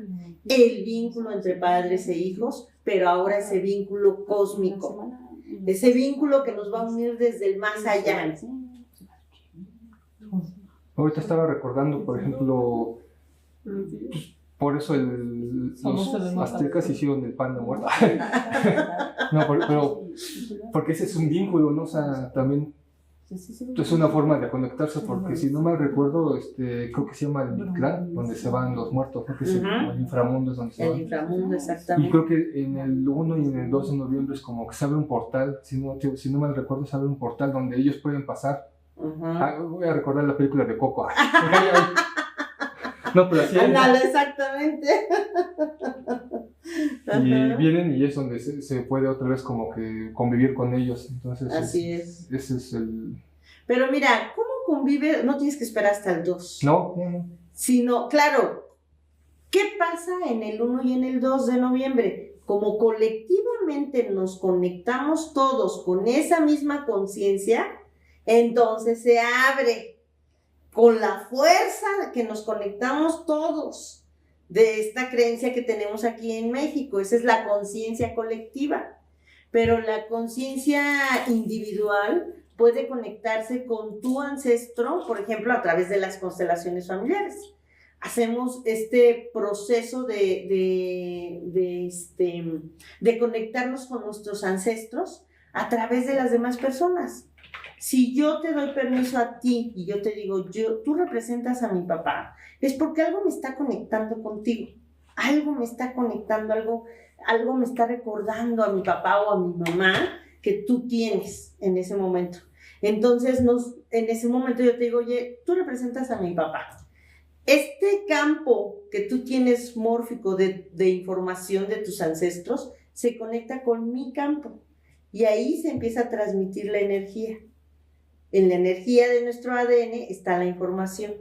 El vínculo entre padres e hijos, pero ahora ese vínculo cósmico. Ese vínculo que nos va a unir desde el más allá. Ahorita estaba recordando, por ejemplo, por eso los aztecas hicieron el pan de muerto. No, pero porque ese es un vínculo, ¿no? O sea, también es una forma de conectarse, porque si no mal recuerdo, creo que se llama el Mictlán, donde se van los muertos, creo que es el inframundo es donde se van. El inframundo, exactamente. Y creo que en el 1 y en el 2 de noviembre es como que se abre un portal, si no mal recuerdo, se abre un portal donde ellos pueden pasar. Voy a recordar la película de Coco. No, pero así ándale, exactamente. Y vienen y es donde se puede otra vez como que convivir con ellos. Entonces, así es. Ese es el... Pero mira, ¿cómo convive? No tienes que esperar hasta el 2. No. Sino, claro, ¿qué pasa en el 1 y en el 2 de noviembre? Como colectivamente nos conectamos todos con esa misma conciencia, entonces se abre con la fuerza que nos conectamos todos de esta creencia que tenemos aquí en México. Esa es la conciencia colectiva, pero la conciencia individual puede conectarse con tu ancestro, por ejemplo, a través de las constelaciones familiares. Hacemos este proceso de conectarnos con nuestros ancestros a través de las demás personas. Si yo te doy permiso a ti y yo te digo, tú representas a mi papá, es porque algo me está conectando contigo, algo me está conectando, algo me está recordando a mi papá o a mi mamá que tú tienes en ese momento. Entonces, en ese momento yo te digo, oye, tú representas a mi papá. Este campo que tú tienes mórfico de información de tus ancestros se conecta con mi campo y ahí se empieza a transmitir la energía. En la energía de nuestro ADN está la información.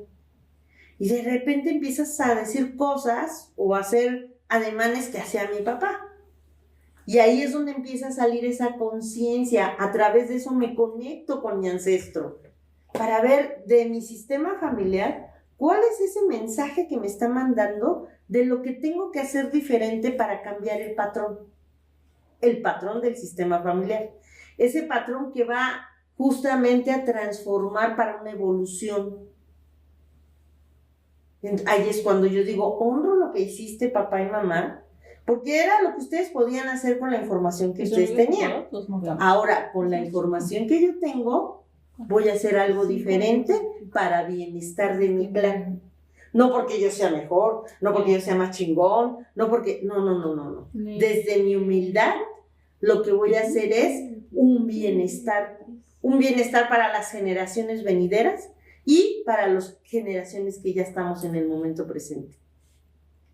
Y de repente empiezas a decir cosas o a hacer ademanes que hacía mi papá. Y ahí es donde empieza a salir esa conciencia. A través de eso me conecto con mi ancestro para ver de mi sistema familiar cuál es ese mensaje que me está mandando de lo que tengo que hacer diferente para cambiar el patrón del sistema familiar. Ese patrón que va justamente a transformar para una evolución. Ahí es cuando yo digo, honro lo que hiciste papá y mamá, Porque era lo que ustedes podían hacer con la información que ustedes tenían. Ahora, con la información que yo tengo, voy a hacer algo diferente para bienestar de mi clan. No porque yo sea mejor, no porque yo sea más chingón, no porque... No. Desde mi humildad, lo que voy a hacer es un bienestar para las generaciones venideras y para las generaciones que ya estamos en el momento presente.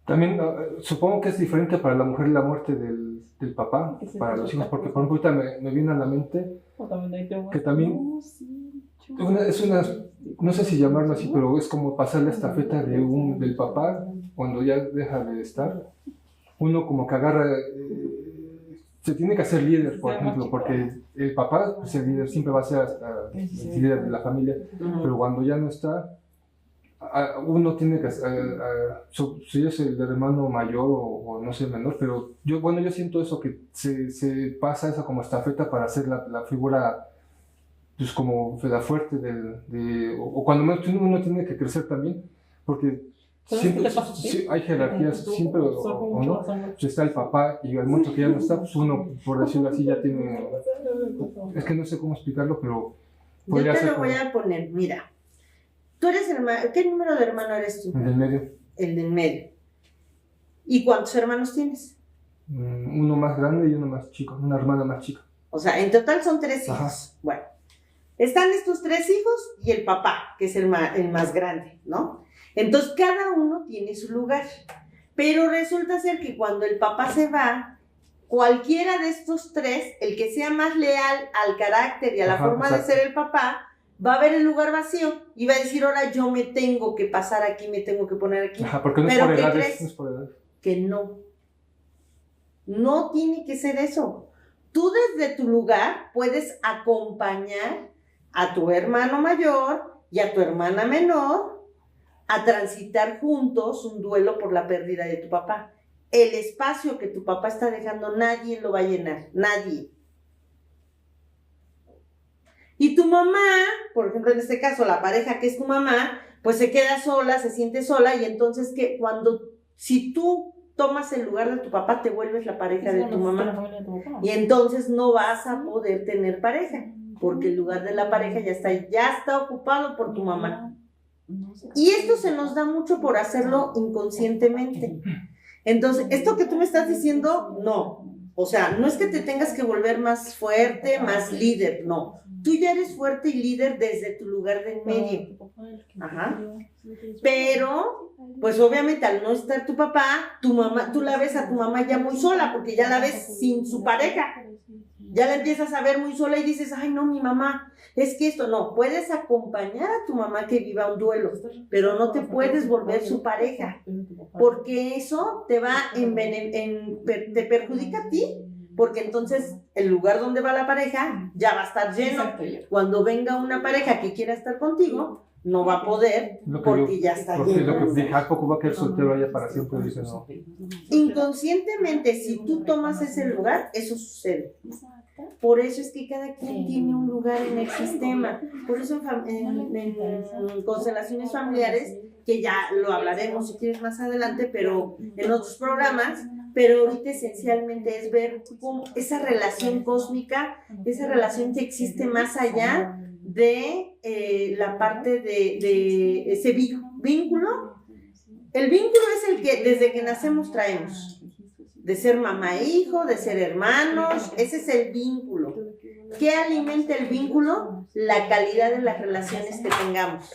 También supongo que es diferente para la mujer la muerte del papá, para los hijos, porque por ejemplo ahorita me viene a la mente que también no sé si llamarlo así, pero es como pasar la estafeta del papá cuando ya deja de estar. Uno como que agarra, se tiene que hacer líder, por ejemplo, porque el papá, pues el líder siempre va a ser el líder de la familia, pero cuando ya no está, uno tiene que, si es el hermano mayor o no sé, menor, pero yo siento eso, que se pasa eso como estafeta para hacer la figura, pues como la fuerte o cuando uno tiene que crecer también, porque siempre hay jerarquías, siempre o no, pues está el papá y al momento que ya no está, pues uno, por decirlo así, ya tiene, es que no sé cómo explicarlo, pero yo te lo voy a poner, mira. Tú eres hermano, ¿qué número de hermano eres tú? El del medio. El del medio. ¿Y cuántos hermanos tienes? Uno más grande y uno más chico, una hermana más chica. O sea, en total son 3 hijos. Ajá. Bueno, están estos 3 hijos y el papá, que es el más grande, ¿no? Entonces, cada uno tiene su lugar. Pero resulta ser que cuando el papá se va, cualquiera de estos 3, el que sea más leal al carácter y a la forma de ser el papá, va a ver el lugar vacío y va a decir, ahora yo me tengo que pasar aquí, me tengo que poner aquí. Ajá, porque no es por edades, no es por edad. Que no. No tiene que ser eso. Tú desde tu lugar puedes acompañar a tu hermano mayor y a tu hermana menor a transitar juntos un duelo por la pérdida de tu papá. El espacio que tu papá está dejando, nadie lo va a llenar, nadie. Y tu mamá, por ejemplo, en este caso, la pareja que es tu mamá, pues se queda sola, se siente sola, y entonces si tú tomas el lugar de tu papá, te vuelves la pareja de tu mamá. Y entonces no vas a poder tener pareja, porque el lugar de la pareja ya está ocupado por tu mamá. Y esto se nos da mucho por hacerlo inconscientemente. Entonces, esto que tú me estás diciendo, no. O sea, no es que te tengas que volver más fuerte, más líder, no. Tú ya eres fuerte y líder desde tu lugar de en medio. Ajá. Pero, pues obviamente al no estar tu papá, tu mamá, tú la ves a tu mamá ya muy sola, porque ya la ves sin su pareja. Ya la empiezas a ver muy sola y dices, ay no, mi mamá, es que esto no. Puedes acompañar a tu mamá que viva un duelo, pero no te puedes volver su pareja, porque eso te te perjudica a ti. Porque entonces el lugar donde va la pareja ya va a estar lleno. Cuando venga una pareja que quiera estar contigo, no va a poder porque ya está lleno. Porque lo que dije, ¿a poco va a quedar soltero allá para siempre? Dice, no. Inconscientemente, si tú tomas ese lugar, eso sucede. Por eso es que cada quien tiene un lugar en el sistema. Por eso en constelaciones familiares, que ya lo hablaremos si quieres más adelante, pero en otros programas, pero ahorita esencialmente es ver cómo esa relación cósmica, esa relación que existe más allá de la parte de ese vínculo. El vínculo es el que desde que nacemos traemos, de ser mamá e hijo, de ser hermanos, ese es el vínculo. ¿Qué alimenta el vínculo? La calidad de las relaciones que tengamos.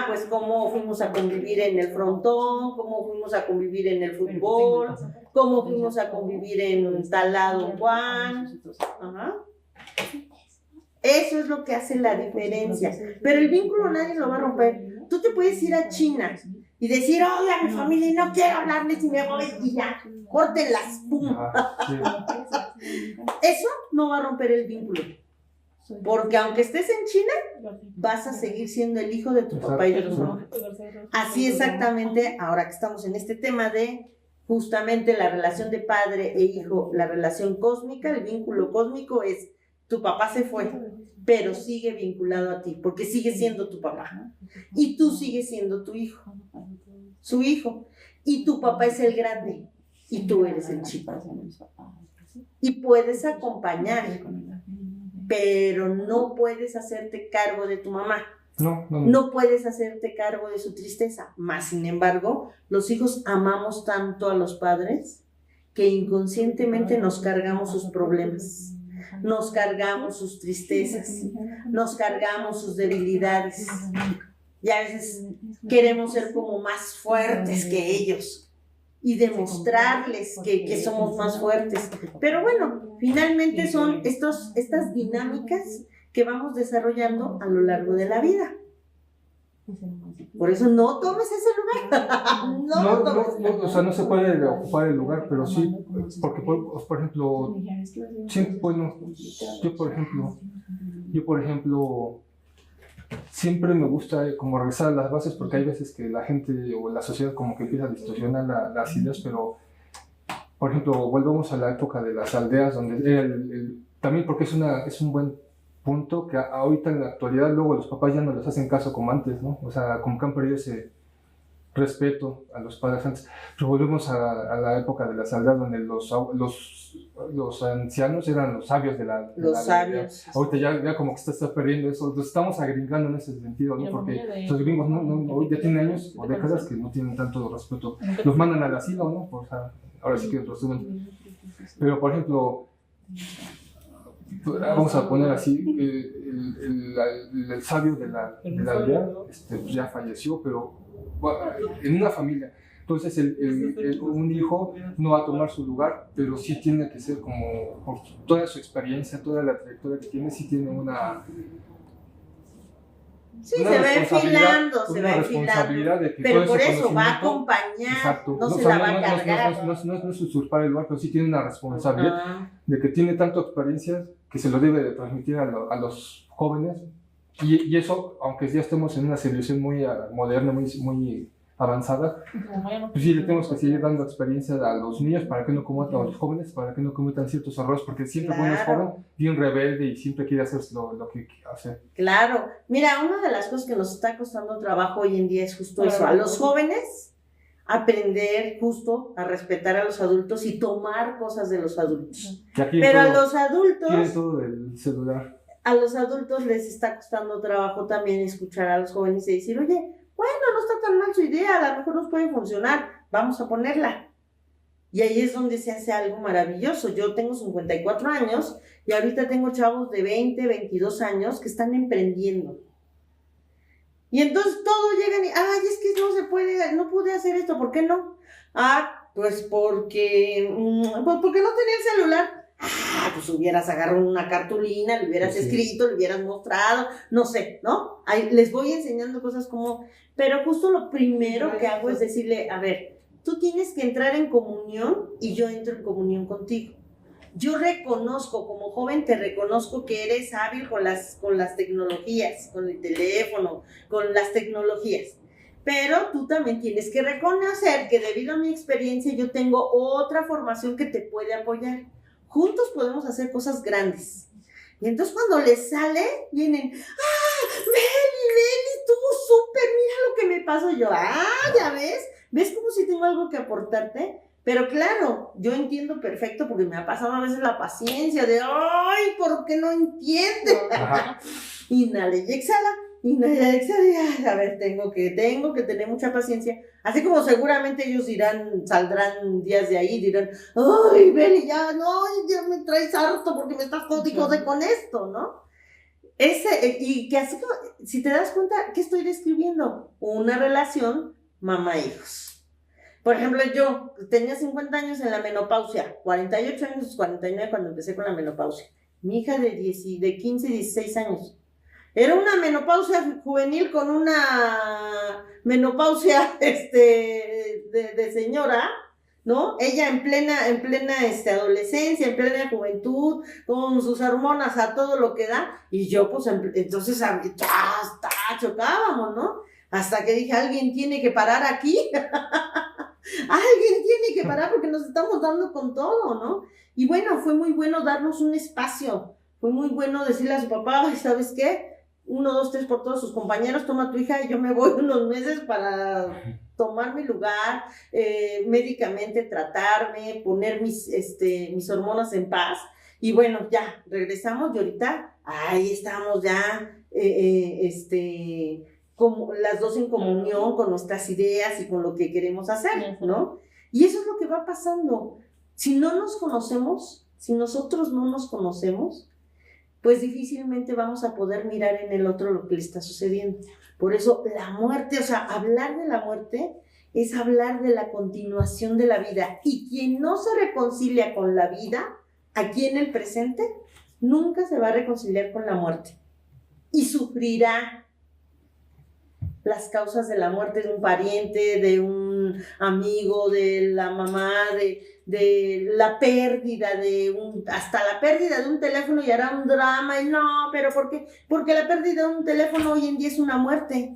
Pues cómo fuimos a convivir en el frontón, cómo fuimos a convivir en el fútbol, cómo fuimos a convivir en tal lado, Juan. Ajá. Eso es lo que hace la diferencia. Pero el vínculo nadie lo va a romper. Tú te puedes ir a China y decir, oye, a mi familia no quiero hablarles y me voy y ya, córtenlas, pum. Eso no va a romper el vínculo. Porque aunque estés en China, vas a seguir siendo el hijo de tu papá y de tu mamá. Así exactamente, ahora que estamos en este tema de justamente la relación de padre e hijo, la relación cósmica, el vínculo cósmico es, tu papá se fue, pero sigue vinculado a ti, porque sigue siendo tu papá. Y tú sigues siendo tu hijo, su hijo. Y tu papá es el grande. y tú eres el chico. Y puedes acompañar, pero no puedes hacerte cargo de tu mamá. No puedes hacerte cargo de su tristeza. Más sin embargo, los hijos amamos tanto a los padres que inconscientemente nos cargamos sus problemas, nos cargamos sus tristezas, nos cargamos sus debilidades. Y a veces queremos ser como más fuertes que ellos y demostrarles que somos más fuertes. Pero bueno, finalmente son estas dinámicas que vamos desarrollando a lo largo de la vida. Por eso no tomes ese lugar. No, o sea, no se puede ocupar el lugar, pero sí, porque por ejemplo, siempre, bueno, yo por ejemplo, siempre me gusta como regresar a las bases, porque hay veces que la gente o la sociedad como que empieza a distorsionar las ideas, pero por ejemplo, volvemos a la época de las aldeas, donde era también porque es un buen punto que ahorita en la actualidad luego los papás ya no les hacen caso como antes, ¿no? O sea, como que han perdido ese respeto a los padres antes. Pero volvemos a la época de las aldeas donde los ancianos eran los sabios de la sabios. Ahorita ya como que se está perdiendo eso, nos estamos agringando en ese sentido, ¿no? Porque los gringos hoy ya tienen años o décadas que no tienen tanto respeto. Los mandan al asilo, ¿no? O sea, ahora sí que los suben. Pero por ejemplo, vamos a poner así, el sabio de la aldea pues ya falleció, pero en una familia. Entonces un hijo no va a tomar su lugar, pero sí tiene que ser como, por toda su experiencia, toda la trayectoria que tiene, sí tiene una se va enfilando, de que pero por eso va a acompañar, exacto, no se la va a cargar. No es usurpar el lugar, pero sí tiene una responsabilidad de que tiene tanta experiencia que se lo debe de transmitir a los jóvenes. Y eso, aunque ya estemos en una civilización muy moderna, muy avanzada, pues sí le tenemos que seguir dando experiencia a los niños para que no cometan, a los jóvenes, para que no cometan ciertos errores, porque siempre uno es joven, bien rebelde y siempre quiere hacer lo que hace. Claro, mira, una de las cosas que nos está costando trabajo hoy en día es justo eso, a los jóvenes aprender justo a respetar a los adultos y tomar cosas de los adultos. Pero a los adultos... Tiene todo del celular. A los adultos les está costando trabajo también escuchar a los jóvenes y decir, oye, bueno, no está tan mal su idea, a lo mejor nos puede funcionar, vamos a ponerla. Y ahí es donde se hace algo maravilloso. Yo tengo 54 años y ahorita tengo chavos de 20, 22 años que están emprendiendo. Y entonces todos llegan y, es que no se puede, no pude hacer esto, ¿por qué no? Pues porque no tenía el celular. Pues hubieras agarrado una cartulina, le hubieras escrito, le hubieras mostrado, no sé, ¿no? Ahí les voy enseñando cosas como... Pero justo lo primero que hago es decirle, a ver, tú tienes que entrar en comunión y yo entro en comunión contigo. Yo reconozco, como joven te reconozco que eres hábil con las tecnologías, con el teléfono, con las tecnologías. Pero tú también tienes que reconocer que debido a mi experiencia yo tengo otra formación que te puede apoyar. Juntos podemos hacer cosas grandes. Y entonces cuando les sale, vienen, Beli, estuvo súper, mira lo que me pasó. Yo, ya ¿ves como si tengo algo que aportarte? Pero claro, yo entiendo perfecto porque me ha pasado a veces la paciencia de, ¿por qué no entiende? Inhala y exhala. A ver, tengo que tener mucha paciencia. Así como seguramente ellos saldrán días de ahí, dirán, Beli, ya me traes harto porque me estás jodiendo con esto, ¿no? Y que así como, si te das cuenta, ¿qué estoy describiendo? Una relación mamá-hijos. Por ejemplo, yo tenía 50 años en la menopausia, 48 años, 49 cuando empecé con la menopausia. Mi hija de 15, 16 años. Era una menopausia juvenil con una menopausia de señora, ¿no? Ella en plena adolescencia, en plena juventud, con sus hormonas a todo lo que da, y yo pues entonces chocábamos, ¿no? Hasta que dije, alguien tiene que parar aquí, alguien tiene que parar porque nos estamos dando con todo, ¿no? Y bueno, fue muy bueno darnos un espacio, fue muy bueno decirle a su papá, ¿sabes qué? 1, 2, 3 por todos sus compañeros, toma a tu hija y yo me voy unos meses para tomar mi lugar, médicamente tratarme, poner mis hormonas en paz. Y bueno, ya, regresamos y ahorita, ahí estamos ya, como las dos en comunión con nuestras ideas y con lo que queremos hacer, ¿no? Y eso es lo que va pasando. Si no nos conocemos, si nosotros no nos conocemos, pues difícilmente vamos a poder mirar en el otro lo que le está sucediendo. Por eso la muerte, o sea, hablar de la muerte es hablar de la continuación de la vida. Y quien no se reconcilia con la vida, aquí en el presente, nunca se va a reconciliar con la muerte. Y sufrirá las causas de la muerte de un pariente, de un amigo, de la mamá, de la pérdida hasta la pérdida de un teléfono y hará un drama. Y no, pero ¿por qué? Porque la pérdida de un teléfono hoy en día es una muerte.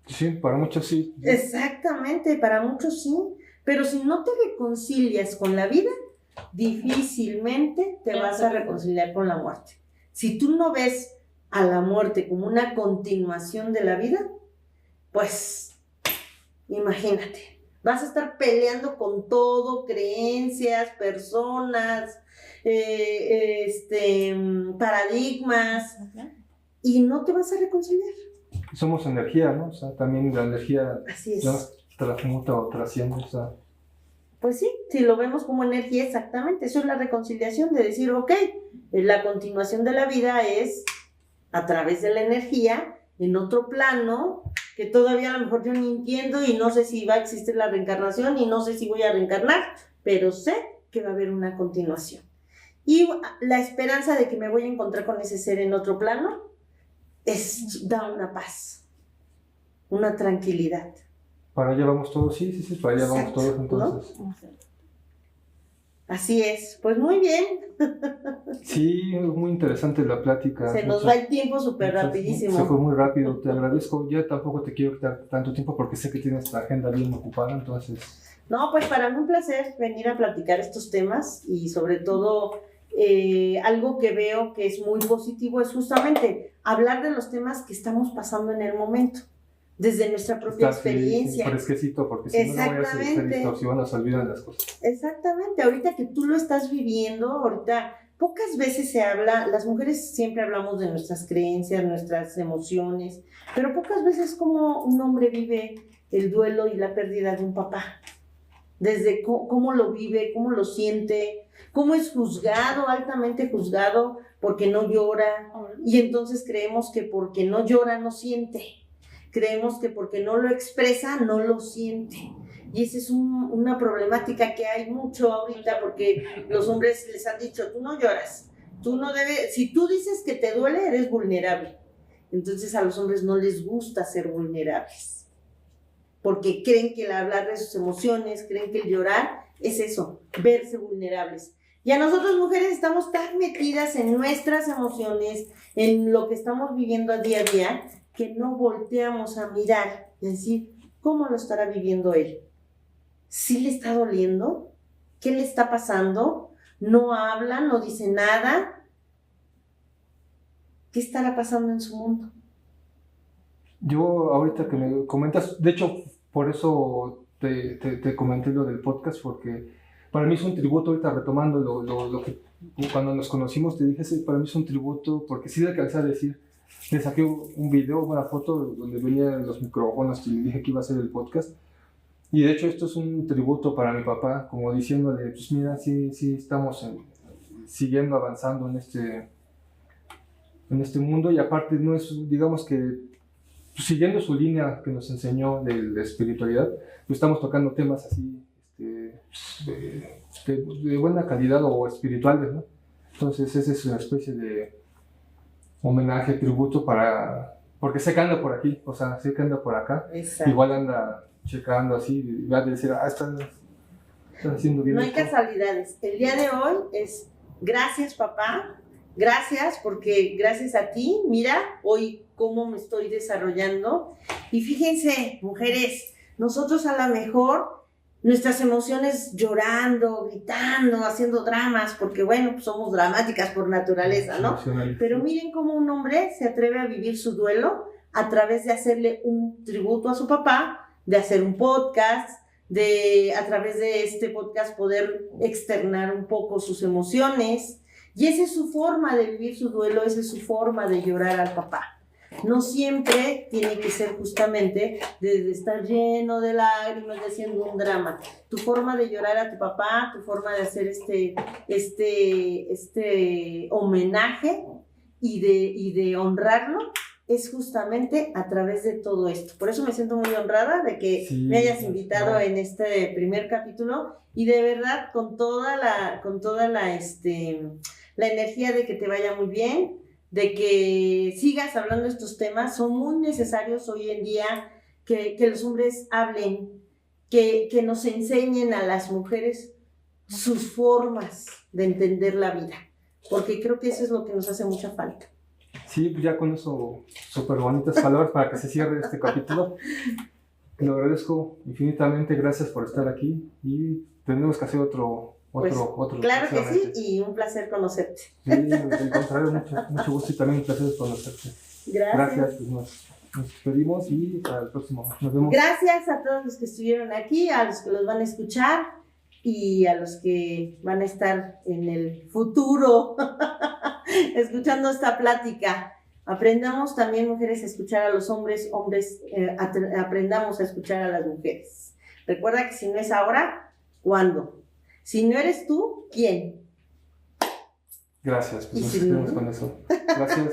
Sí, para muchos sí. Exactamente, para muchos sí. Pero si no te reconcilias con la vida, difícilmente te vas a reconciliar con la muerte. Si tú no ves a la muerte como una continuación de la vida, pues imagínate, vas a estar peleando con todo, creencias, personas, paradigmas, y no te vas a reconciliar. Somos energía, ¿no? O sea, también la energía ya transmuta o trasciende, o sea. Pues sí, si lo vemos como energía, exactamente, eso es la reconciliación, de decir, ok, la continuación de la vida es a través de la energía, en otro plano, que todavía a lo mejor yo ni entiendo y no sé si va a existir la reencarnación y no sé si voy a reencarnar, pero sé que va a haber una continuación. Y la esperanza de que me voy a encontrar con ese ser en otro plano da una paz, una tranquilidad. Para allá vamos todos, sí, para allá vamos todos entonces. ¿No? Así es, pues muy bien. Sí, es muy interesante la plática. Se nos va el tiempo súper rapidísimo. Se fue muy rápido, te agradezco. Ya tampoco te quiero quitar tanto tiempo porque sé que tienes la agenda bien ocupada, entonces... No, pues para mí un placer venir a platicar estos temas y sobre todo algo que veo que es muy positivo es justamente hablar de los temas que estamos pasando en el momento. Desde nuestra propia experiencia. Sí, fresquecito, porque si no voy a ser distorsión, se olvidan las cosas. Exactamente, ahorita que tú lo estás viviendo, ahorita pocas veces se habla, las mujeres siempre hablamos de nuestras creencias, nuestras emociones, pero pocas veces como un hombre vive el duelo y la pérdida de un papá. Desde cómo lo vive, cómo lo siente, cómo es juzgado, altamente juzgado, porque no llora, y entonces creemos que porque no llora no siente. Creemos que porque no lo expresa, no lo siente. Y esa es una problemática que hay mucho ahorita porque los hombres les han dicho, tú no lloras, tú no debes, si tú dices que te duele, eres vulnerable. Entonces a los hombres no les gusta ser vulnerables. Porque creen que el hablar de sus emociones, creen que el llorar es eso, verse vulnerables. Y a nosotros mujeres estamos tan metidas en nuestras emociones, en lo que estamos viviendo día a día, que no volteamos a mirar y decir, ¿cómo lo estará viviendo él? ¿Sí le está doliendo? ¿Qué le está pasando? ¿No habla? ¿No dice nada? ¿Qué estará pasando en su mundo? Yo ahorita que me comentas, de hecho, por eso te comenté lo del podcast, porque para mí es un tributo, ahorita retomando lo que cuando nos conocimos te dije, para mí es un tributo, porque sí le alcancé a decir, le saqué un video, una foto donde venían los micrófonos y le dije que iba a hacer el podcast. Y de hecho esto es un tributo para mi papá, como diciéndole, pues mira, sí estamos siguiendo avanzando en este mundo. Y aparte no es, digamos que, pues, siguiendo su línea que nos enseñó de espiritualidad, pues estamos tocando temas así de buena calidad o espirituales, ¿no? Entonces esa es una especie de homenaje, tributo porque sé que anda por aquí, o sea, sé que anda por acá. Exacto. Igual anda checando así y va a decir, están haciendo bien. No hay casualidades. El día de hoy es gracias, papá, gracias, porque gracias a ti, mira, hoy cómo me estoy desarrollando. Y fíjense, mujeres, nosotros a lo mejor nuestras emociones llorando, gritando, haciendo dramas, porque bueno, pues somos dramáticas por naturaleza, ¿no? Pero miren cómo un hombre se atreve a vivir su duelo a través de hacerle un tributo a su papá, de hacer un podcast, de a través de este podcast poder externar un poco sus emociones. Y esa es su forma de vivir su duelo, esa es su forma de llorar al papá. No siempre tiene que ser justamente de estar lleno de lágrimas, de haciendo un drama. Tu forma de llorar a tu papá, tu forma de hacer este homenaje y de honrarlo es justamente a través de todo esto. Por eso me siento muy honrada de que me hayas invitado en este primer capítulo y de verdad con toda la energía de que te vaya muy bien, de que sigas hablando de estos temas. Son muy necesarios hoy en día que los hombres hablen, que nos enseñen a las mujeres sus formas de entender la vida, porque creo que eso es lo que nos hace mucha falta. Sí, pues ya con eso, súper bonitas palabras para que se cierre este capítulo. Lo agradezco infinitamente, gracias por estar aquí y tenemos que hacer otro. Claro que sí, y un placer conocerte. Sí, al contrario, mucho gusto y también un placer conocerte. Gracias. Pues nos despedimos y para el próximo. Nos vemos. Gracias a todos los que estuvieron aquí, a los que los van a escuchar y a los que van a estar en el futuro escuchando esta plática. Aprendamos también, mujeres, a escuchar a los hombres, aprendamos a escuchar a las mujeres. Recuerda que si no es ahora, ¿cuándo? Si no eres tú, ¿quién? Gracias, pues nos quedamos con eso. Gracias.